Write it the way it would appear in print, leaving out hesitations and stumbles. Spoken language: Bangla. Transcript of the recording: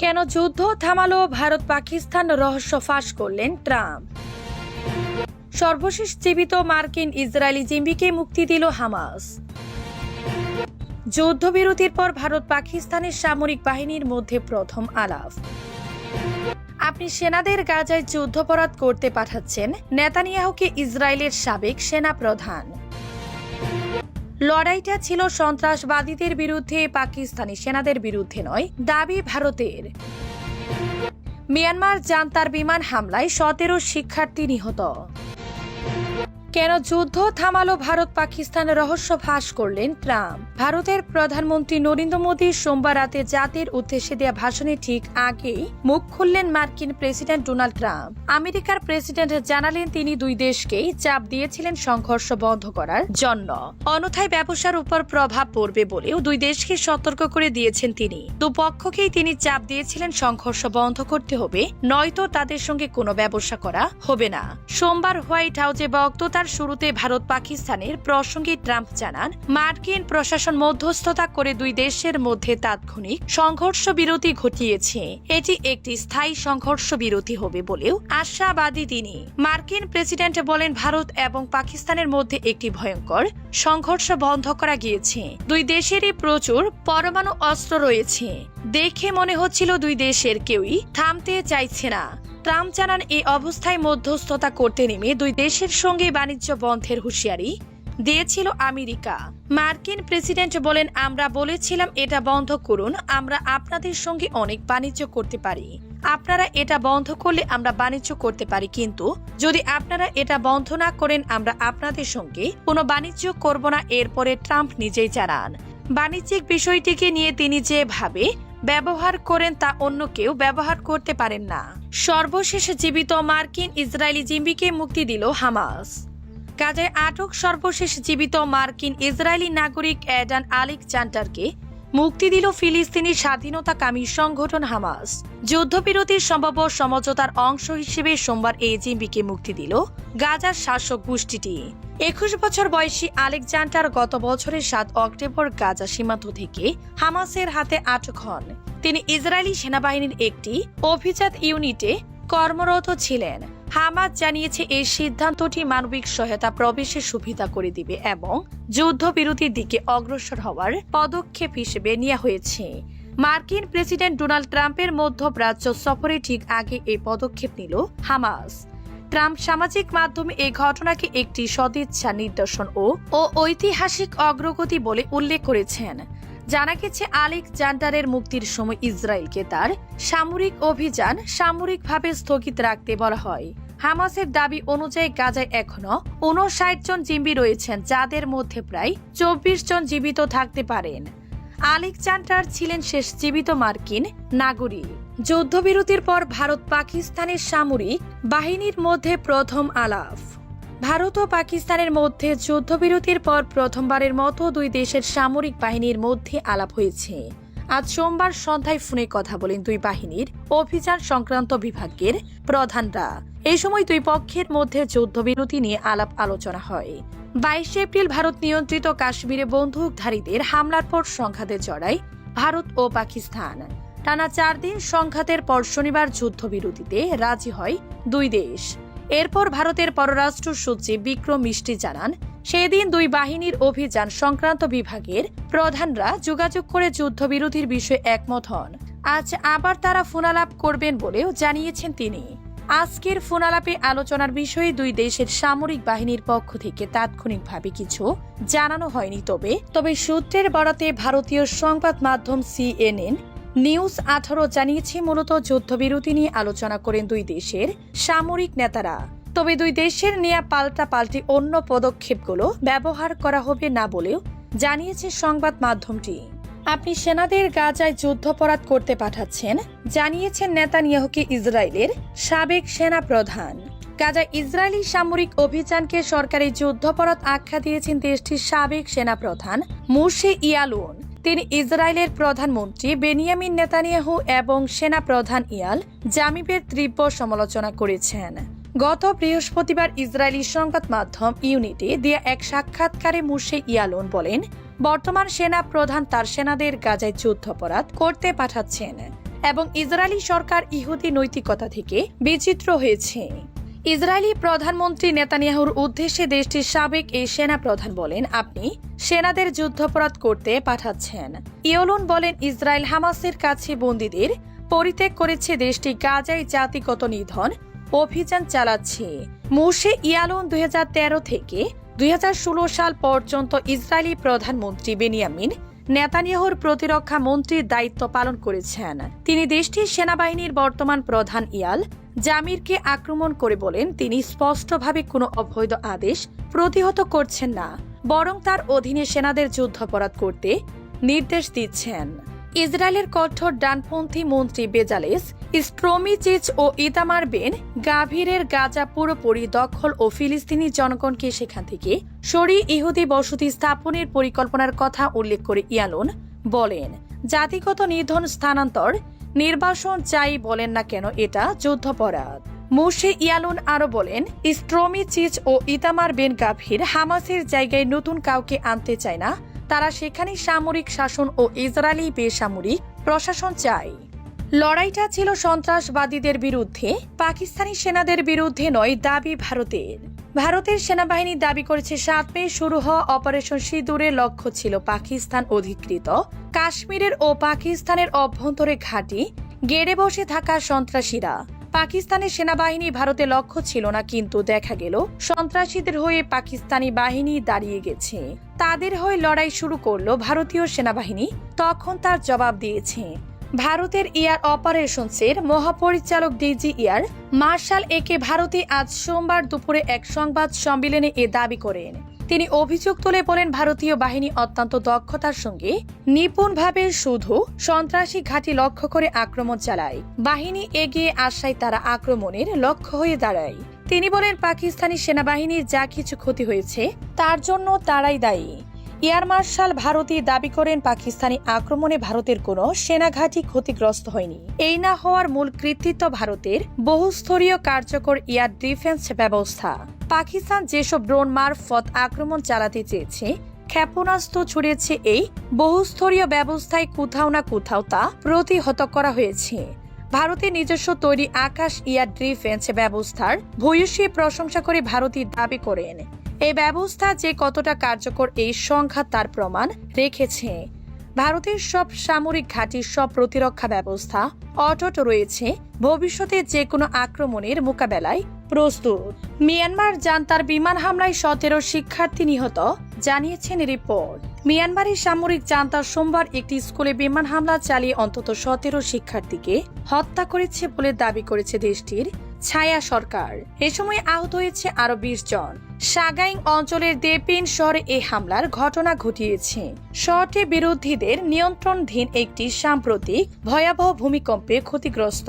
কেন যুদ্ধ থামালো ভারত পাকিস্তান রহস্য ফাঁস করলেন ট্রাম্প। সর্বশেষ জীবিত মার্কিন ইসরায়েলি জিম্মিকে মুক্তি দিল হামাস। যুদ্ধবিরতির পর ভারত পাকিস্তানের সামরিক বাহিনীর মধ্যে প্রথম আলাপ। আপনি সেনাদের গাজায় যুদ্ধাপরাধ করতে পাঠাচ্ছেন, নেতানিয়াহুকে ইসরায়েলের সাবেক সেনা প্রধান। লড়াইটা ছিল সন্ত্রাসবাদীদের বিরুদ্ধে, পাকিস্তানি সেনাদের বিরুদ্ধে নয়, দাবি ভারতের। মিয়ানমার জান্তার বিমান হামলায় 17 শিক্ষার্থী নিহত। কেন যুদ্ধ থামালো ভারত পাকিস্তান রহস্য ফাঁস করলেন ট্রাম্প। ভারতের প্রধানমন্ত্রী নরেন্দ্র মোদী সোমবার রাতে জাতির উদ্দেশ্যে দেয়া ভাষণে ঠিক আগেই মুখ খুললেন মার্কিন প্রেসিডেন্ট ডোনাল্ড ট্রাম্প। আমেরিকার প্রেসিডেন্ট জানালেন তিনি দুই দেশকেই চাপ দিয়েছিলেন সংঘর্ষ বন্ধ করার জন্য, অন্যথায় ব্যবসার উপর প্রভাব পড়বে বলেও দুই দেশকে সতর্ক করে দিয়েছেন তিনি। দুপক্ষকেই তিনি চাপ দিয়েছিলেন সংঘর্ষ বন্ধ করতে হবে, নয়তো তাদের সঙ্গে কোনো ব্যবসা করা হবে না। সোমবার হোয়াইট হাউসে বক্তৃতার শুরুতে ভারত পাকিস্তানের প্রসঙ্গে ট্রাম্প জানান, মার্কিন প্রশাসন মধ্যস্থতা করে দুই দেশের মধ্যে তাৎক্ষণিক সংঘর্ষ বিরতি ঘটিয়েছে। এটি একটি স্থায়ী সংঘর্ষ বিরতি হবে বলেও আশাবাদী তিনি। মার্কিন প্রেসিডেন্ট বলেন, ভারত এবং পাকিস্তানের মধ্যে একটি ভয়ঙ্কর সংঘর্ষ বন্ধ করা গিয়েছে। দুই দেশেরই প্রচুর পরমাণু অস্ত্র রয়েছে। দেখে মনে হচ্ছিল দুই দেশের কেউই থামতে চাইছে না। ট্রাম্প জানান, এই অবস্থায় মধ্যস্থতা করতে নেমে দুই দেশের সঙ্গে বাণিজ্য বন্ধের হুঁশিয়ারি দিয়েছিল আমেরিকা। মার্কিন প্রেসিডেন্ট বলেন, আমরা বলেছিলাম এটা বন্ধ করুন, আমরা আপনাদের সঙ্গে অনেক বাণিজ্য করতে পারি। আপনারা এটা বন্ধ করলে আমরা বাণিজ্য করতে পারি, কিন্তু যদি আপনারা এটা বন্ধ না করেন আমরা আপনাদের সঙ্গে কোনো বাণিজ্য করব না। এরপরে ট্রাম্প নিজেই জানান, বাণিজ্যিক বিষয়টিকে নিয়ে তিনি যেভাবে ব্যবহার করেন তা অন্য কেউ ব্যবহার করতে পারেন না। সর্বশেষ জীবিত মার্কিন ইসরায়েলি জিম্মিকে মুক্তি দিল হামাস। গাজায় আটক সর্বশেষ জীবিত মার্কিন ইসরায়েলি নাগরিক অ্যাডান আলেকজান্ডারকে মুক্তি দিল ফিলিস্তিনি স্বাধীনতাকামী সংগঠন হামাস। যুদ্ধবিরতির সম্ভাব্য সমঝোতার অংশ হিসেবে সোমবার এই জিম্মিকে মুক্তি দিল গাজার শাসক গোষ্ঠীটি। 21 বছর বয়সী আলেকজান্ডার গত বছরের 7 অক্টোবর গাজা সীমান্ত থেকে হামাসের হাতে আটক হন। তিনি ইসরায়েলি সেনাবাহিনীর একটি অভিজাত ইউনিটে কর্মরত ছিলেন। হামাস জানিয়েছে এই সিদ্ধান্তটি মানবিক সহায়তা প্রবেশের সুবিধা করে দিবে এবং যুদ্ধবিরতির দিকে অগ্রসর হওয়ার পদক্ষেপ হিসেবে নেওয়া হয়েছে। মার্কিন প্রেসিডেন্ট ডোনাল্ড ট্রাম্পের মধ্যপ্রাচ্য সফরে ঠিক আগে এই পদক্ষেপ নিল হামাস। ট্রাম্প সামাজিক মাধ্যমে এই ঘটনাকে একটি সদিচ্ছা নিদর্শন ও ঐতিহাসিক অগ্রগতি বলে উল্লেখ করেছেন। জানা গেছে, আলেকজান্ডারের মুক্তির সময় ইসরায়েলকে তার সামরিক অভিযান সামরিকভাবে স্থগিত রাখতে বলা হয়। হামাসের দাবি অনুযায়ী গাজায় এখনো 59 জন জিম্মি রয়েছেন, যাদের মধ্যে প্রায় 24 জন জীবিত থাকতে পারেন। আলেকজান্ডার ছিলেন শেষ জীবিত মার্কিন নাগরিক। যুদ্ধবিরতির পর ভারত পাকিস্তানের সামরিক বাহিনীর মধ্যে প্রথম আলাপ। ভারত ও পাকিস্তানের মধ্যে যুদ্ধবিরতির পর প্রথমবারের মতো দুই দেশের সামরিক বাহিনীর মধ্যে আলাপ হয়েছে। আজ সোমবার সন্ধ্যায় ফোনে কথা বলেন দুই বাহিনীর অভিযান সংক্রান্ত বিভাগের প্রধানরা। এই সময় দুই পক্ষের মধ্যে যুদ্ধবিরতি নিয়ে আলাপ আলোচনা হয়। 22 এপ্রিল ভারত নিয়ন্ত্রিত কাশ্মীরে বন্দুকধারীদের হামলার পর সংঘাতে জড়ায় ভারত ও পাকিস্তান। টানা 4 দিন সংঘাতের পর শনিবার যুদ্ধবিরতিতে রাজি হয় দুই দেশ। এরপর ভারতের পররাষ্ট্র সচিব বিক্রম মিস্ত্রি জানান, সেদিন দুই বাহিনীর অভিযান সংক্রান্ত বিভাগের প্রধানরা যোগাযোগ করে যুদ্ধবিরতির বিষয়ে একমত হন। আজ আবার তারা ফোনালাপ করবেন বলেও জানিয়েছেন তিনি। আজকের ফোনালাপে আলোচনার বিষয়ে দুই দেশের সামরিক বাহিনীর পক্ষ থেকে তাৎক্ষণিকভাবে কিছু জানানো হয়নি। তবে সূত্রের বরাতে ভারতীয় সংবাদ মাধ্যম CNN নিউজ 18 জানিয়েছে, মূলত যুদ্ধবিরতি নিয়ে আলোচনা করেন দুই দেশের সামরিক নেতারা। তবে দুই দেশের নেয়া পাল্টাপাল্টি অন্য পদক্ষেপগুলো ব্যবহার করা হবে না বলেও জানিয়েছে সংবাদ মাধ্যমটি। আপনি সেনাদের গাজায় যুদ্ধাপরাধ করতে পাঠাচ্ছেন, জানিয়েছেন নেতানিয়াহুকে ইসরায়েলের সাবেক সেনা প্রধান। গাজায় ইসরায়েলি সামরিক অভিযানকে সরকারি যুদ্ধাপরাধ আখ্যা দিয়েছেন দেশটির সাবেক সেনা প্রধান মোশে ইয়ালুন। তিনি ইসরায়েলের প্রধানমন্ত্রী বেনিয়ামিন নেতানিয়াহু এবং সেনা প্রধান ইয়াল জামিবের তীব্র সমালোচনা করেছেন। গত বৃহস্পতিবার ইসরায়েলি সংবাদ মাধ্যম ইউনিটে দেয়া এক সাক্ষাৎকারে মোশে ইয়ালুন বলেন, বর্তমান সেনা প্রধান তার সেনাদের গাজায় যুদ্ধাপরাধ করতে পাঠাচ্ছেন। এবং ইসরায়েলি সরকার ইহুদি নৈতিকতা থেকে বিচিত্র হয়েছে। ইসরায়েলি প্রধানমন্ত্রী নেতানিয়াহুর উদ্দেশ্যে দেশটির সাবেক এই সেনা প্রধান বলেন, আপনি সেনাদের যুদ্ধাপরাধ করতে পাঠাচ্ছেন। ইয়েলুন বলেন, ইসরায়েল হামাসের কাছে বন্দীদের পরিত্যাগ করেছে, দেশটি গাজায় জাতিগত নিধন অভিযান চালাচ্ছে। মোশে ইয়ালুন 2013 থেকে 2016 সাল পর্যন্ত ইসরায়েলি প্রধানমন্ত্রী বেনিয়ামিন নেতানিয়াহুর প্রতিরক্ষা মন্ত্রীর দায়িত্ব পালন করেছেন। তিনি দেশটির সেনাবাহিনীর বর্তমান প্রধান ইয়াল জামিরকে আক্রমণ করে বলেন, তিনি স্পষ্টভাবে কোনো অবৈধ আদেশ প্রতিহত করছেন না, বরং তার অধীনে সেনাদের যুদ্ধাপরাধ করতে নির্দেশ দিচ্ছেন। ইসরায়েলের কঠোর ডানপন্থী মন্ত্রী বেজালেস স্ট্রোমিচিচ ও ইতামার বেন গাভিরের গাজা পুরোপুরি দখল ও ফিলিস্তিনি জনগণকে সেখান থেকে সরিয়ে ইহুদি বসতি স্থাপনের পরিকল্পনার কথা উল্লেখ করে ইয়ালুন বলেন, জাতিগত নিধন, স্থানান্তর, নির্বাসন যাই বলেন না কেন, এটা যুদ্ধাপরাধ। মোশে ইয়ালুন আরো বলেন, স্ট্রোমিচিচ ও ইতামার বেন গাভির হামাসের জায়গায় নতুন কাউকে আনতে চায় না, তারা সেখানে সামরিক শাসন ও ইসরায়েলি বেসামরিক প্রশাসন চায়। লড়াইটা ছিল সন্ত্রাসবাদীদের বিরুদ্ধে, পাকিস্তানি সেনাদের বিরুদ্ধে নয়, দাবি ভারতের। ভারতের সেনাবাহিনী দাবি করেছে 7 মে শুরু হওয়া অপারেশন সিঁদুরের লক্ষ্য ছিল পাকিস্তান অধিকৃত কাশ্মীরের ও পাকিস্তানের অভ্যন্তরে ঘাঁটি গেড়ে বসে থাকা সন্ত্রাসীরা। পাকিস্তানের সেনাবাহিনী ভারতের লক্ষ্য ছিল না, কিন্তু দেখা গেল সন্ত্রাসীদের হয়ে পাকিস্তানি বাহিনী দাঁড়িয়ে গেছে। তাদের হয়ে লড়াই শুরু করলো ভারতীয় সেনাবাহিনী, তখন তার জবাব দিয়েছে। ভারতের এয়ার অপারেশনসের মহাপরিচালক ডিজি এয়ার মার্শাল একে ভারতে আজ সোমবার দুপুরে এক সংবাদ সম্মেলনে এ দাবি করেন। তিনি অভিযোগ তুলে বলেন, ভারতীয় বাহিনী অত্যন্ত দক্ষতার সঙ্গে নিপুণভাবে শুধু সন্ত্রাসী ঘাঁটি লক্ষ্য করে আক্রমণ চালায়। বাহিনী এগিয়ে আসায় তারা আক্রমণের লক্ষ্য হয়ে দাঁড়ায়। তিনি বলেন, পাকিস্তানি সেনাবাহিনীর যা কিছু ক্ষতি হয়েছে তার জন্য তারাই দায়ী। এয়ার মার্শাল ভারতী দাবি করেন, পাকিস্তানি আক্রমণে ভারতের কোনো সেনাঘাঁটি ক্ষতিগ্রস্ত হয়নি। এই না হওয়ার মূল কৃতিত্ব ভারতের বহুস্তরীয় কার্যকর এয়ার ডিফেন্স ব্যবস্থা। পাকিস্তান যেসব ড্রোন মারফত আক্রমণ চালাতে চেয়েছে, ক্ষেপণাস্ত্র ছুড়েছে, এই বহুস্তরীয় ব্যবস্থায় কোথাও না কোথাও তা প্রতিহত করা হয়েছে। ভারতের নিজস্ব তৈরি আকাশ এয়ার ডিফেন্স ব্যবস্থার ভূয়সী প্রশংসা করে ভারতী দাবি করেন, এই ব্যবস্থা যে কতটা কার্যকর এই সংখ্যা তার প্রমাণ রেখেছে। ভারতের সব সামরিক ঘাঁটির সব প্রতিরক্ষা ব্যবস্থা অটুট রয়েছে, ভবিষ্যতে যে কোনো আক্রমণের মোকাবেলায় প্রস্তুত। মিয়ানমার জান্তার বিমান হামলায় 17 শিক্ষার্থী নিহত, জানিয়েছেন রিপোর্ট। মিয়ানমারের সামরিক জান্তা সোমবার একটি স্কুলে বিমান হামলা চালিয়ে অন্তত 17 শিক্ষার্থীকে হত্যা করেছে বলে দাবি করেছে দেশটির ছায়া সরকার। এ সময় আহত হয়েছে আরো 20 জন। সাগাইং অঞ্চলের দেপিন শহরে এই হামলার ঘটনা ঘটিয়েছে। শহরটি বিরোধীদের নিয়ন্ত্রণাধীন একটি সাম্প্রতিক ভয়াবহ ভূমিকম্পে ক্ষতিগ্রস্ত।